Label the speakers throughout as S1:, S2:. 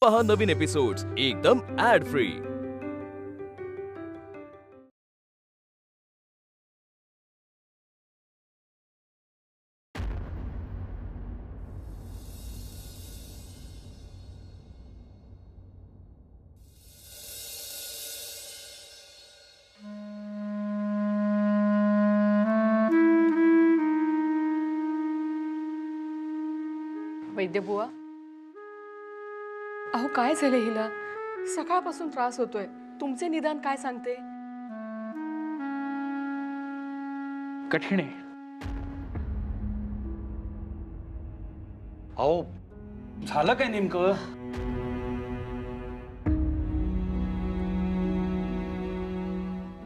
S1: पहा नवीन एपिसोड्स एकदम add free.
S2: वैद्यबुवा, अहो काय झालं हिला? सकाळपासून त्रास होतोय. तुमचे निदान काय सांगते?
S3: कठीण आहे. अहो झालं काय नेमकं?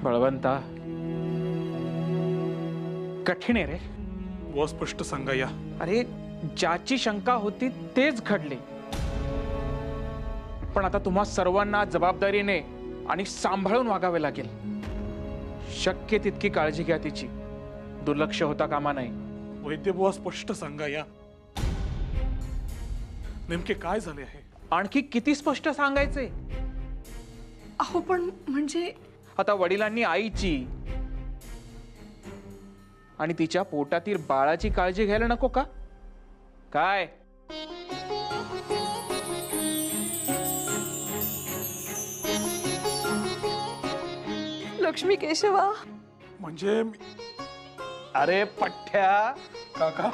S3: बळवंता, कठीण आहे रे.
S4: व स्पष्ट सांगाया.
S3: अरे ज्याची शंका होती तेच घडले. पण आता तुम्हा सर्वांना जबाबदारीने आणि सांभाळून वागावे लागेल. शक्य तितकी काळजी घ्या तिची. दुर्लक्ष होता कामा नये.
S4: वैद्यबुवा स्पष्ट सांगाया. नेमके काय झाले आहे?
S3: आणखी किती स्पष्ट सांगायचे?
S2: अहो पण म्हणजे
S3: आता वडिलांनी आईची आणि तिच्या पोटातील बाळाची काळजी घ्यायला नको का? काय
S2: लक्ष्मी केशवा,
S4: म्हणजे
S3: अरे पठ्ठ्या,
S4: काका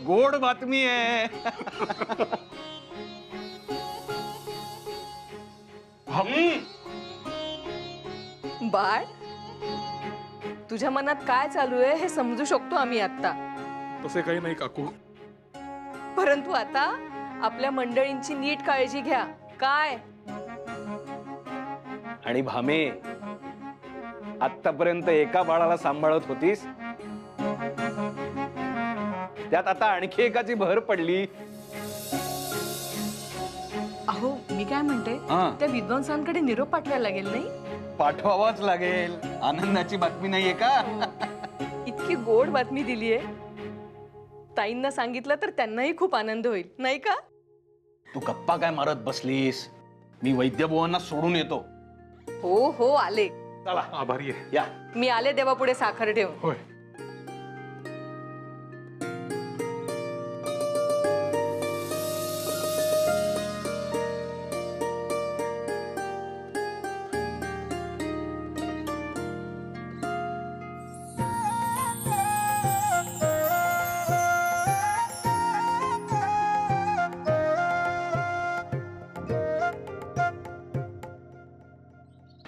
S3: गोड बातमी आहे.
S2: बाळ, तुझ्या मनात काय चालू आहे हे समजू शकतो आम्ही आता.
S4: तसे काही नाही काकू.
S2: परंतु आता आपल्या मंडळींची नीट काळजी घ्या. काय?
S5: आणि भामे, आतापर्यंत एका बाळाला सांभाळत होतीस, त्यात आता आणखी एकाची भर पडली.
S2: अहो मी काय म्हणते,
S5: हा.
S2: त्या विद्वांसांकडे निरोप पाठवायला लागेल नाही?
S5: पाठवावाच लागेल. आनंदाची बातमी नाहीये का?
S2: इतकी गोड बातमी दिलीये. ताईंना सांगितलं तर त्यांनाही खूप आनंद होईल नाही का?
S5: तू गप्पा काय मारत बसलीस? मी वैद्यबुवांना सोडून येतो.
S2: हो हो आले.
S5: चला,
S4: आभारी आहे.
S5: या.
S2: मी आले देवापुढे साखर ठेवून.
S4: होय.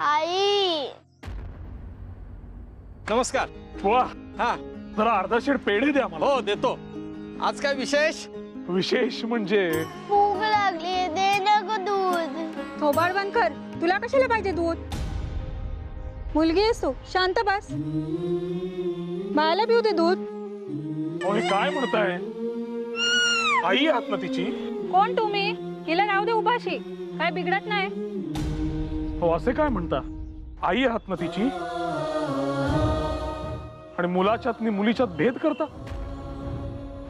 S6: आई,
S5: नमस्कार.
S4: बुवा,
S5: हा,
S4: जरा अर्धा शेड पेढे द्या मला.
S5: हो देतो. आज काय विशेष?
S4: विशेष म्हणजे
S6: भूक लागली, दे ना ग दूध.
S7: थोबाड बंद कर. तुला कशाला पाहिजे दूध? मुलगी आहेस तू, शांत बस. बाळाला पिऊ दे दूध.
S4: अहो, हे काय म्हणताय? आई आहात ना तिची?
S7: कोण तुम्ही? हिला राहू दे उपाशी, काय बिघडत नाही.
S4: हो, असे काय म्हणता? आई आहात ना तिची? आणि मुलाच्यात आणि मुलीच्यात भेद करता?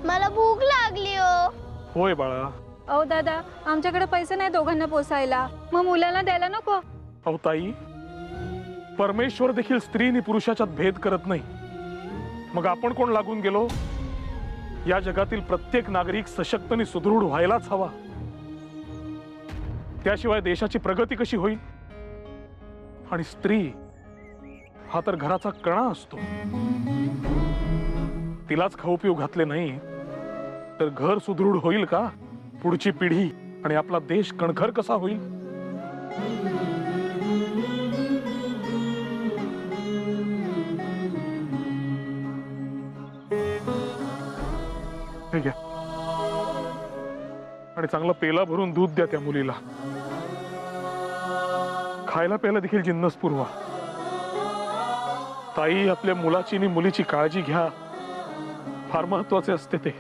S6: मला भूक लागली हो.
S4: होय बाळा.
S7: अहो दादा, आमच्याकडे पैसे नाही दोघांना पोसायला, मग मुलाला द्यायला नको.
S4: अहो ताई, परमेश्वर देखील स्त्री आणि पुरुषाच्यात भेद करत नाही. मग आपण कोण लागून गेलो? या जगातील प्रत्येक नागरिक सशक्त आणि सुदृढ व्हायलाच हवा. त्याशिवाय देशाची प्रगती कशी होईल? आणि स्त्री हा तर घराचा कणा असतो. तिलाच खाऊ पिऊ घातले नाही तर घर सुदृढ होईल का? पुढची पिढी आणि आपला देश कणखर कसा होईल? ठीक आहे. आणि चांगला पेला भरून दूध द्या त्या मुलीला. खायला प्यायला देखील जिन्नस पुरवा. ताई, आपल्या मुलाची आणि मुलीची काळजी घ्या. फार महत्वाचे असते ते.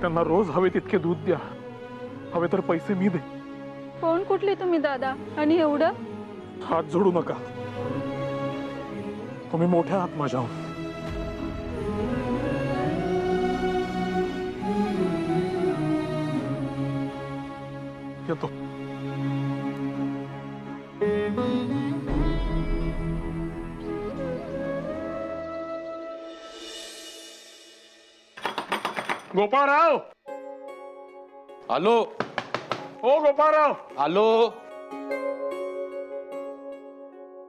S4: त्यांना रोज हवे तितके दूध द्या. हवे तर पैसे मी दे.
S7: कोण कुठले तुम्ही दादा? आणि एवढं?
S4: हात जोडू नका. तुम्ही मोठ्या आहात माझ्याहून. येतो. गोपाळराव,
S5: आलो
S4: ओ गोपाळराव.
S5: आलो.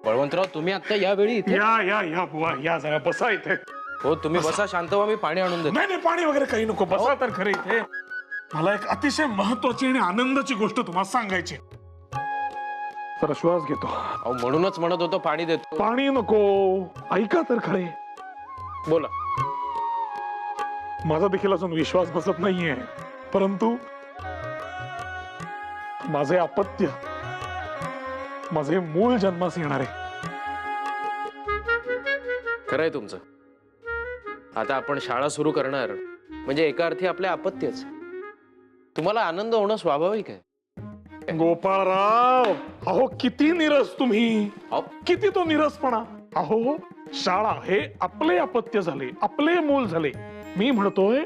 S5: बळवंतराव, तुम्ही आता यावेळी इथे?
S4: या बुवा, या जरा बसा इथे.
S5: हो, तुम्ही बसा शांत व्हा, मी पाणी आणून देतो.
S4: नाही पाणी वगैरे काही नको, बसा तर खरे इथे. मला एक अतिशय महत्वाची आणि आनंदाची गोष्ट तुम्हाला सांगायची. जरा श्वास घेतो.
S5: अहो, म्हणूनच म्हणत होतो पाणी देतो.
S4: पाणी नको, ऐका तर खरे.
S5: बोला.
S4: माझा देखील अजून विश्वास बसत नाहीये, परंतु माझे अपत्य, माझे मूळ जन्मास येणार आहे.
S5: खरंय तुमचं. आता आपण शाळा सुरू करणार म्हणजे एका अर्थी आपल्या अपत्यच. तुम्हाला आनंद होणं स्वाभाविक आहे.
S4: गोपाळराव, अहो किती निरस तुम्ही.
S5: अहो,
S4: किती तो निरसपणा. अहो, शाळा हे आपले अपत्य झाले, आपले मूल झाले. मी म्हणतोय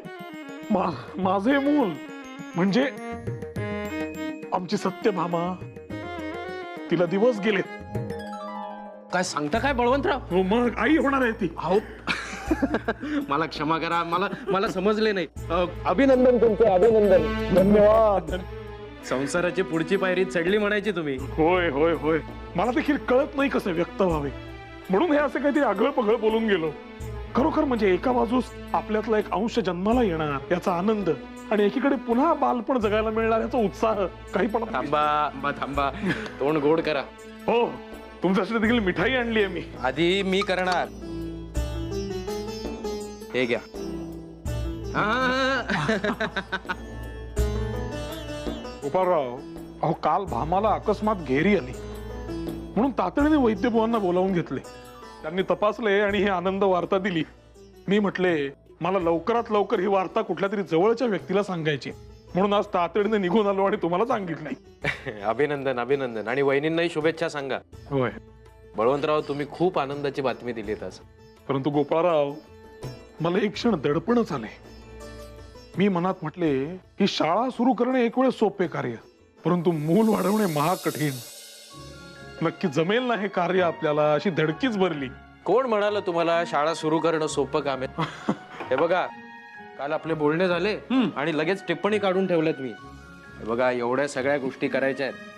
S4: माझे मूल म्हणजे आमची सत्यभामा. तिला दिवस गेले.
S5: काय सांगता काय बळवंतराव?
S4: हो, मग आई होणार आहे ती.
S5: अहो, मला क्षमा करा, मला समजले नाही. अभिनंदन तुमचे, अभिनंदन.
S4: धन्यवाद.
S5: संसाराची पुढची पायरी चढली म्हणायची तुम्ही.
S4: होय होय होय. मला देखील कळत नाही कसं व्यक्त व्हावे, म्हणून हे असे काहीतरी आगळ पगळ बोलून गेलो. खरोखर म्हणजे एका बाजूस आपल्यातला एक अंश जन्माला येणार याचा आनंद, आणि एकीकडे पुन्हा बालपण जगायला मिळणार याचा उत्साह. काही पण
S5: थांबा, तोंड गोड करा.
S4: हो, तुमच्यासाठी देखील मिठाई आणली आहे मी.
S5: आधी मी करणार. हे घ्या.
S4: गोपाळराव, अहो काल भामाला अकस्मात घेरी आली, म्हणून तातडीने वैद्यबुवांना बोलावून घेतले. त्यांनी तपासले आणि ही आनंद वार्ता दिली. मी म्हटले मला लवकरात लवकर ही वार्ता कुठल्या तरी जवळच्या व्यक्तीला सांगायची, म्हणून आज तातडीने निघून आलो आणि तुम्हाला सांगितले.
S5: अभिनंदन, अभिनंदन. आणि वहिनींनाही शुभेच्छा सांगा.
S4: होय.
S5: बळवंतराव, तुम्ही खूप आनंदाची बातमी दिलीत आज.
S4: परंतु गोपाळराव, मला एक क्षण दडपणच आले. मी मनात म्हटले ही शाळा सुरू करणे एक वेळ सोपे कार्य, परंतु मूल वाढवणे महाकठीण. नक्की जमेल ना हे कार्य आपल्याला, अशी धडकीच भरली.
S5: कोण म्हणाल तुम्हाला शाळा सुरू करणं सोपं काम आहे? हे बघा, काल आपले बोलणे झाले आणि लगेच टिप्पणी काढून ठेवल्यात मी. हे बघा, एवढ्या सगळ्या गोष्टी करायच्या आहेत.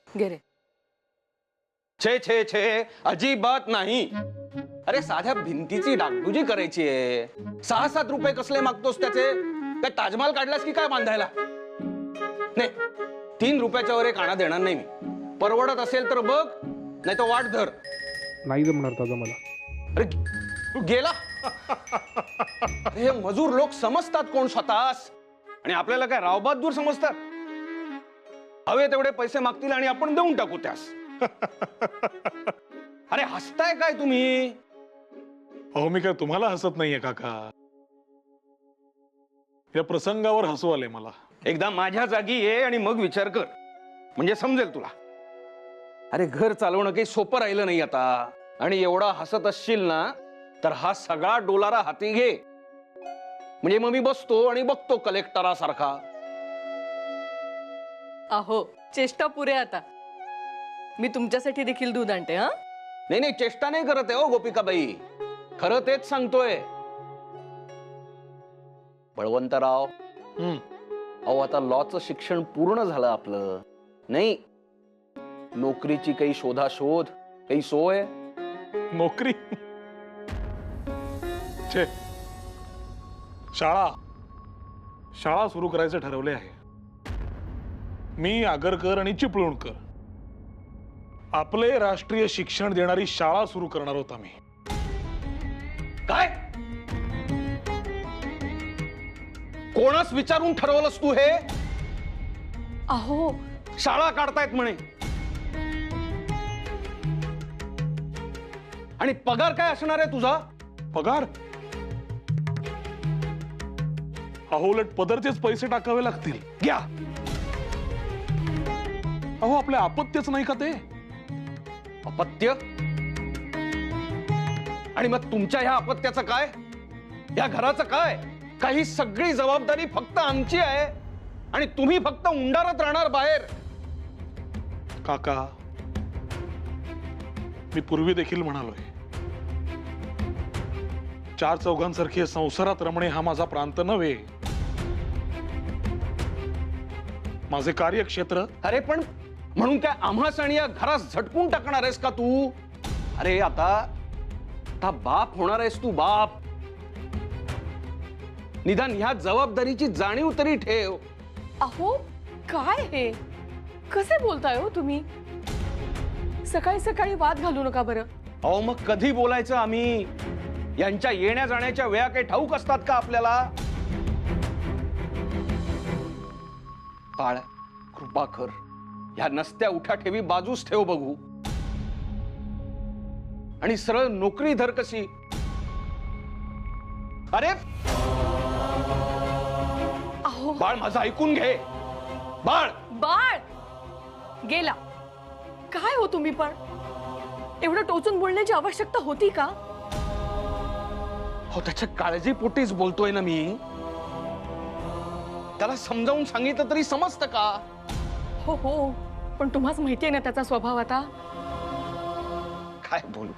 S2: गेरे.
S8: छे छे छे, अजिबात नाही. अरे साध्या भिंतीची डागडुजी करायची आहे. 6-7 रुपये कसले मागतोस त्याचे? काय ताजमहाल काढलास की काय बांधायला? नाही, 3 रुपयाच्या वर एक आणा देणार नाही मी. परवडत असेल तर बघ, नाही तर वाट धर.
S4: नाही जमणार दादा मला.
S8: अरे तू गेला. अरे हे मजूर लोक समजतात कोण स्वतःस, आणि आपल्याला काय रावबहादूर समजतात? हवे तेवढे पैसे मागतील आणि आपण देऊन टाकू त्यास. अरे हसताय काय तुम्ही?
S4: अहो मी काय तुम्हाला हसत नाहीये काका, या प्रसंगावर हसू आले मला.
S8: एकदा माझ्या जागी ये आणि मग विचार कर, म्हणजे समजेल तुला. अरे घर चालवणं काही सोपं राहिलं नाही आता. आणि एवढा हसत असशील ना, तर हा सगळा डोलारा हाती घे. म्हणजे मग मी बसतो आणि बघतो कलेक्टरासारखा.
S2: अहो चेष्टा पुरे आता. मी तुमच्यासाठी देखील दूध आणते. हा,
S8: नाही नाही, चेष्टा नाही करत आहे हो गोपिकाबाई, खरं तेच सांगतोय. बळवंतराव, अहो आता लॉचं शिक्षण पूर्ण झालं आपलं. नाही, नोकरीची काही शोधाशोध, काही सोय?
S4: नोकरी छे, शाळा सुरू करायचं ठरवले आहे. मी आगरकर आणि चिपळूणकर आपले राष्ट्रीय शिक्षण देणारी शाळा सुरू करणार होता. मी
S8: काय कोणास विचारून ठरवलंस तू हे?
S2: अहो
S8: शाळा काढतायत म्हणे. आणि पगार काय असणार आहे तुझा?
S4: पगार? अहो उलट पदरचेच पैसे टाकावे लागतील. घ्या. अहो आपल्या अपत्यच नाही का ते?
S8: अपत्य? आणि मग तुमच्या ह्या अपत्याचं काय? या घराचं काय? काही सगळी जबाबदारी फक्त आमची आहे आणि तुम्ही फक्त उंडारत राहणार बाहेर.
S4: काका, मी पूर्वी देखील म्हणालोय, चार चौघांसारखे संसारात रमणे हा माझा प्रांत नव्हे. माझे कार्यक्षेत्र.
S8: अरे पण म्हणून काय आम्हास आणि या घरास झटकून टाकणार आहेस का तू? अरे आता बाप होणार आहेस तू, बाप. निदान ह्या जबाबदारीची जाणीव तरी ठेव.
S2: अहो काय हे, कसे बोलताय हो तुम्ही? सकाळी सकाळी वाद घालू नका बरं.
S8: अहो मग कधी बोलायचं आम्ही? यांच्या येण्या जाण्याच्या वेळा काही ठाऊक असतात का आपल्याला? काळ, कृपाकर, ह्या नसत्या उठाठेवी बाजूस ठेव बघू आणि सरळ नोकरी धर कशी. अरे
S2: अहो
S8: बाळ माझं ऐकून घे. बाळ
S2: बाळ गेला. काय हो तुम्ही पण? एवढं टोचून बोलण्याची आवश्यकता होती का?
S8: हो त्याच्या काळजीपोटीच बोलतोय ना मी. त्याला समजावून सांगितलं तरी समजतं का?
S2: हो हो, पण तुम्हाच माहितीये ना त्याचा स्वभाव आता.
S8: काय बोलू?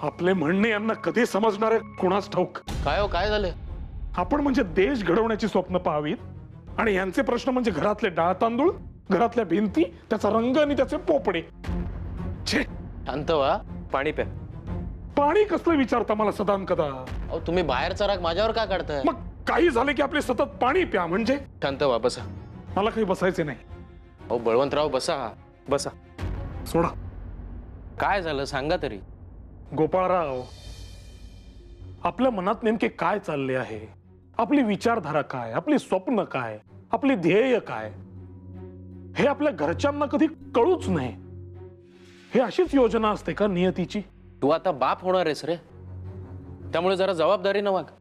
S4: आपले म्हणणे यांना कधी समजणार आहे कुणास ठाऊक.
S5: काय हो, काय झालं?
S4: आपण म्हणजे देश घडवण्याची स्वप्न पाहावीत आणि यांचे प्रश्न म्हणजे घरातले डाळ तांदूळ, घरातल्या भिंती, त्याचा रंग आणि त्याचे पोपडे. छे,
S5: शांत व्हा, पाणी प्या.
S4: पाणी कसलं विचारता मला सदान कदा?
S5: अहो तुम्ही बाहेरचा राग माझ्यावर का काढताय?
S4: मग काही झालं की आपले सतत पाणी प्या म्हणजे?
S5: शांत व्हा, बसा.
S4: मला काही बसायचे नाही.
S5: अहो बळवंतराव, बसा बसा.
S4: सोडा.
S5: काय झालं सांगा तरी.
S4: गोपाळराव, आपल्या मनात नेमके काय चालले आहे? आपली विचारधारा काय? आपली स्वप्न काय? आपली ध्येय काय? हे आपल्या घरच्यांना कधी कळूच नाही. हे अशीच योजना असते का नियतीची?
S5: तू आता बाप होणार आहेस रे, त्यामुळे जरा जबाबदारीनं वाग.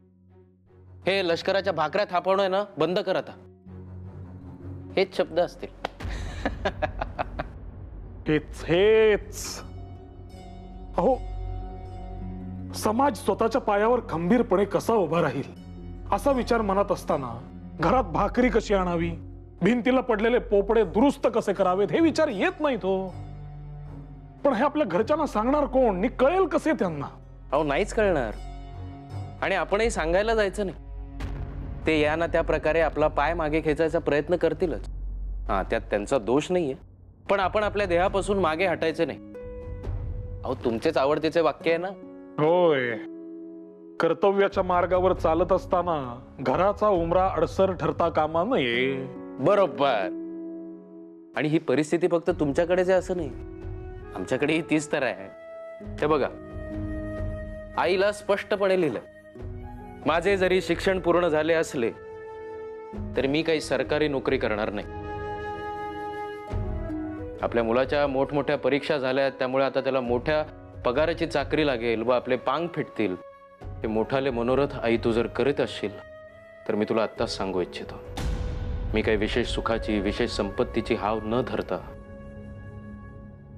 S5: हे लष्कराच्या भाकऱ्या थापवणं ना बंद कर आता. हेच शब्द असतील.
S4: हेच. अहो, समाज स्वतःच्या पायावर खंबीरपणे कसा उभा राहील असा विचार मनात असताना घरात भाकरी कशी आणावी, भिंतीला पडलेले पोपडे दुरुस्त कसे करावेत हे विचार येत नाहीत हो. पण हे आपल्या घरच्यांना सांगणार कोण? नि कळेल कसे त्यांना?
S5: अहो नाहीच कळणार, आणि आपणही सांगायला जायचं नाही. ते या ना त्या प्रकारे आपला पाय मागे खेचायचा प्रयत्न करतीलच. हा, त्यात त्यांचा दोष नाहीये, पण आपण आपल्या देहापासून मागे हटायचं नाही. अहो तुमचेच आवडतीचे वाक्य आहे ना.
S4: होय, कर्तव्याच्या मार्गावर चालत असताना घराचा उमरा अडसर ठरता कामा नये.
S5: बरोबर. आणि ही परिस्थिती फक्त तुमच्याकडेच आहे असं नाही, आमच्याकडेही तीच तर आहे. हे बघा, आईला स्पष्टपणे लिहिलंय, माझे जरी शिक्षण पूर्ण झाले असले तरी मी काही सरकारी नोकरी करणार नाही. आपल्या मुलाच्या मोठमोठ्या परीक्षा झाल्या, त्यामुळे आता त्याला मोठ्या पगाराची चाकरी लागेल व आपले पांग फिटतील. हे मोठाले मनोरथ आई तू जर करीत असशील तर मी तुला आत्ताच सांगू इच्छितो, मी काही विशेष सुखाची, विशेष संपत्तीची हाव न धरता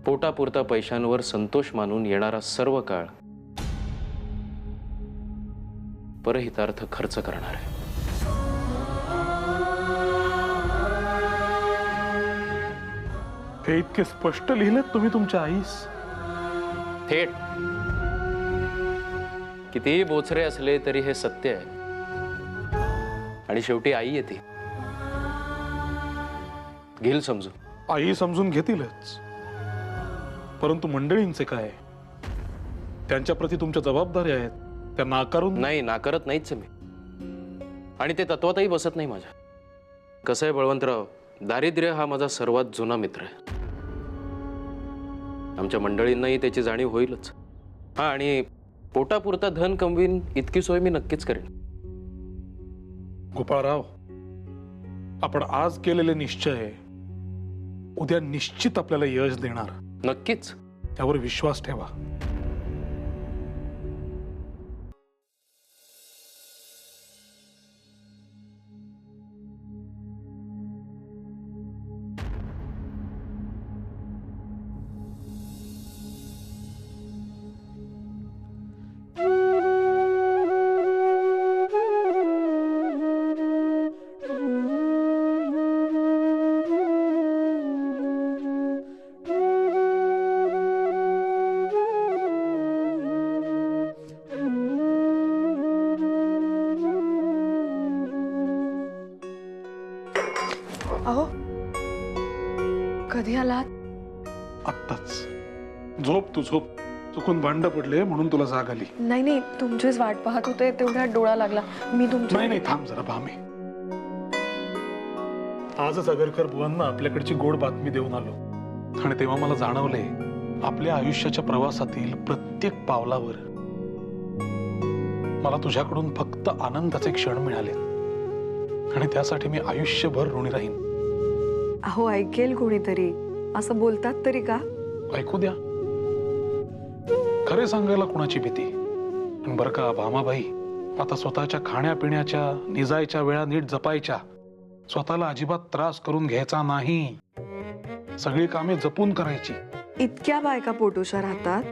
S5: पोटापुरता पैशांवर संतोष मानून येणारा सर्व काळ परहितार्थ खर्च करणार आहे.
S4: हे इतके स्पष्ट लिहिलेत तुम्ही तुमच्या आईस?
S5: थेट. कितीही बोचरे असले तरी हे सत्य आहे, आणि शेवटी आई येते, घेईल समजून.
S4: आई समजून घेतीलच, परंतु मंडळींचे काय? त्यांच्या प्रती तुमच्या जबाबदाऱ्या आहेत. त्या नाकारून
S5: नाही, नाकारत नाहीच मी. आणि ते तत्वातही बसत नाही माझ्या. कसं आहे बळवंतराव, दारिद्र्य हा माझा सर्वात जुना मित्र आहे. आमच्या मंडळींनाही त्याची जाणीव होईलच. हा, आणि पोटापुरता धन कमवीन इतकी सोय मी नक्कीच करेन.
S4: गोपाळराव, आपण आज केलेले निश्चय उद्या निश्चित आपल्याला यश देणार,
S5: नक्कीच.
S4: त्यावर विश्वास ठेवा.
S2: अहो, कधी आलात?
S4: आत्ताच. झोप तू झोप. चुकून भांड पडले म्हणून तुला जाग आली.
S2: नाही नाही, तुमचीच वाट पाहत होते, तेवढ्यात डोळा लागला. मी तुमच्या
S4: नाही नाही, थांब जरा भामे. आजच अगरकर बुवांना आपल्याकडची गोड बातमी देऊन आलो. आणि तेव्हा मला जाणवले, आपल्या आयुष्याच्या प्रवासातील प्रत्येक पावलावर मला तुझ्याकडून फक्त आनंदाचे क्षण मिळाले. आणि त्यासाठी मी आयुष्यभर ऋणी राहीन.
S2: अहो, ऐकेल कोणीतरी, असं बोलतात तरी का?
S4: ऐकू द्या. खरे सांगायला कुणाची भीती. पण बरं का भामाबाई, आता स्वतःच्या खाण्यापिण्याच्या निजायच्या वेळा नीट जपायच्या. स्वतःला अजिबात त्रास करून घ्यायचा नाही. सगळी कामे जपून करायची.
S2: इतक्या बायका पोटोशा राहतात,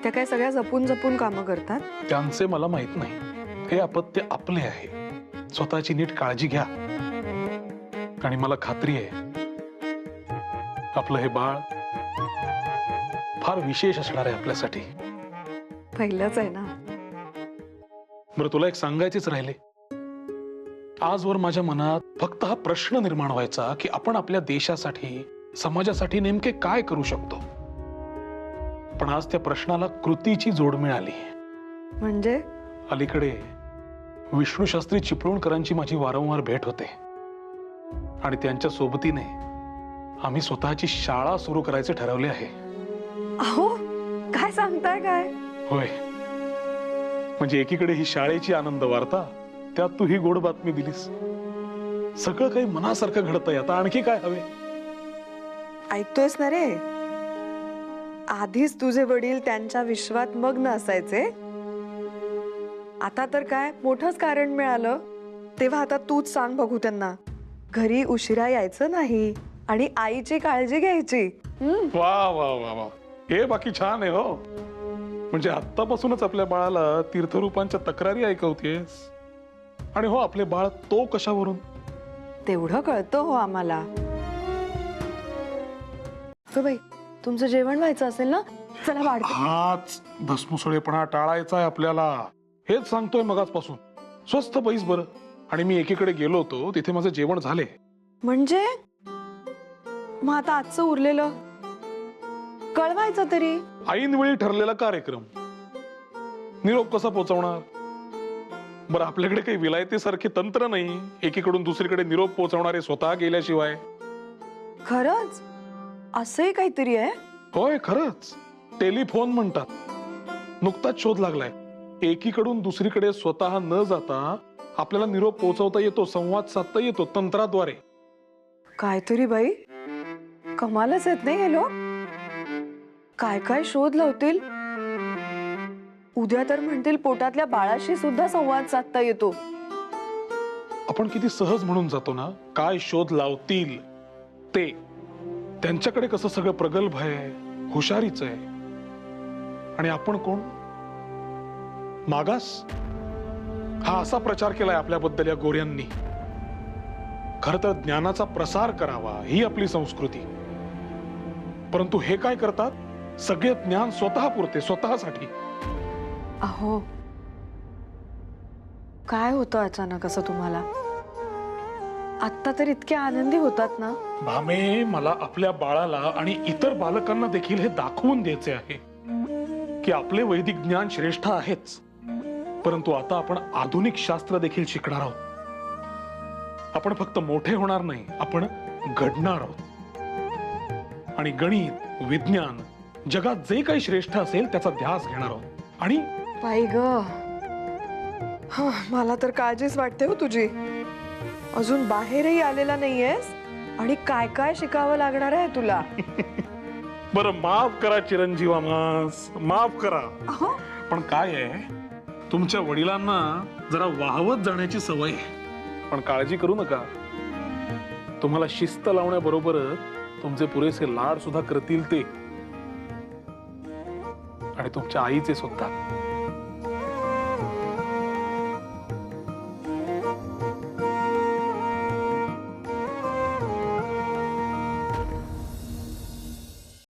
S2: त्या काय सगळ्या जपून जपून कामं करतात?
S4: त्यांचे मला माहित नाही. हे अपत्य आपले आहे. स्वतःची नीट काळजी घ्या. आणि मला खात्री आहे, आपलं हे बाळ फार विशेष असणार आहे आपल्यासाठी.
S2: पहिलंच आहे ना.
S4: बरं, तुला एक सांगायचेच राहिले. आजवर माझ्या मनात फक्त हा प्रश्न निर्माण व्हायचा की आपण आपल्या देशासाठी, समाजासाठी नेमके काय करू शकतो. पण आज त्या प्रश्नाला कृतीची जोड मिळाली.
S2: म्हणजे?
S4: अलीकडे विष्णू शास्त्री चिपळूणकरांची माझी वारंवार भेट होते. आणि त्यांच्या सोबतीने आम्ही स्वतःची शाळा सुरू करायचे ठरवले आहे.
S2: अहो, काय सांगताय काय?
S4: होय. म्हणजे एकीकडे ही शाळेची आनंद वार्ता, त्यात तू ही गोड बातमी दिलीस. सगळं काही मनासारखं घडतंय. आता आणखी काय हवे?
S2: ऐकतोयस ना रे? आधीच तुझे वडील त्यांच्या विश्वात मग्न असायचे. आता तर काय मोठंच कारण मिळालं. तेव्हा आता तूच सांग बघू त्यांना, घरी उशिरा यायचं नाही आणि आईची काळजी घ्यायची.
S4: वा वा वा वा, हे बाकी छान आहे हो. म्हणजे आत्तापासूनच आपल्या बाळाला तीर्थरूपांच्या तक्रारी ऐकवतेस. आणि हो, आपले बाळ तो कशावरून?
S2: तेवढं कळतं हो आम्हाला. बाई, तुमचं जेवण व्हायचं असेल ना, चला वाढते.
S4: हाच धसमुसळेपणा टाळायचा आहे आपल्याला. हेच सांगतोय मगाचपासून. स्वस्त बैस बरं. आणि मी एकीकडे गेलो होतो, तिथे माझं जेवण झाले.
S2: म्हणजे मग आता आजचं उरलेलं कळवायचं तरी.
S4: ऐनवेळी ठरलेला कार्यक्रम, निरोप कसा पोहोचवणार? बरं, आपल्याकडे काही विलायतेसारखे तंत्र नाही एकीकडून दुसरीकडे निरोप पोहोचवणारे स्वतः गेल्याशिवाय.
S2: खरंच असंही काहीतरी आहे?
S4: होय, खरंच. टेलिफोन म्हणतात. नुकताच शोध लागलाय. एकीकडून दुसरीकडे स्वतः न जाता आपल्याला निरोप पोहोचवता येतो, संवाद साधता येतो तंत्राद्वारे.
S2: काहीतरी बाई, कमालच आहेत नाही हे लोक. काय काय शोध लावतील. उद्या तर म्हणतील पोटातल्या बाळाशी सुद्धा संवाद साधता येतो.
S4: आपण किती सहज म्हणून जातो ना, काय शोध लावतील ते. त्यांच्याकडे कसं सगळं प्रगल्भ आहे, हुशारीच आहे. आणि आपण कोण? मागास. हा असा प्रचार केलाय आपल्याबद्दल या गोऱ्यांनी. खर तर ज्ञानाचा प्रसार करावा ही आपली संस्कृती. परंतु हे काय करतात, सगळे ज्ञान स्वतः पुरते, स्वतःसाठी.
S2: अहो, काय होतं अचानक असं तुम्हाला? आत्ता तर इतके आनंदी होतात ना.
S4: भामे, मला आपल्या बाळाला आणि इतर बालकांना देखील हे दाखवून द्यायचे आहे की आपले वैदिक ज्ञान श्रेष्ठ आहेच, परंतु आता आपण आधुनिक शास्त्र देखील शिकणार आहोत. आपण फक्त मोठे होणार नाही, आपण घडणार आहोत. आणि गणित, विज्ञान, जगात जे काही श्रेष्ठ असेल त्याचा ध्यास घेणार आहोत. आणि
S2: बाई ग, मला तर काळजीच वाटते हो तुझी. अजून बाहेरही आलेला नाहीयेस आणि काय काय शिकावं लागणार आहे तुला.
S4: बरं, माफ करा चिरंजीवा मास, माफ करा.
S2: अहो,
S4: पण काय आहे, तुमच्या वडिलांना जरा वाहवत जाण्याची सवय आहे. पण काळजी करू नका, तुम्हाला शिस्त लावण्याबरोबरच तुमचे पुरेसे लाड सुद्धा करतील ते, आणि तुमच्या आईचे सुद्धा.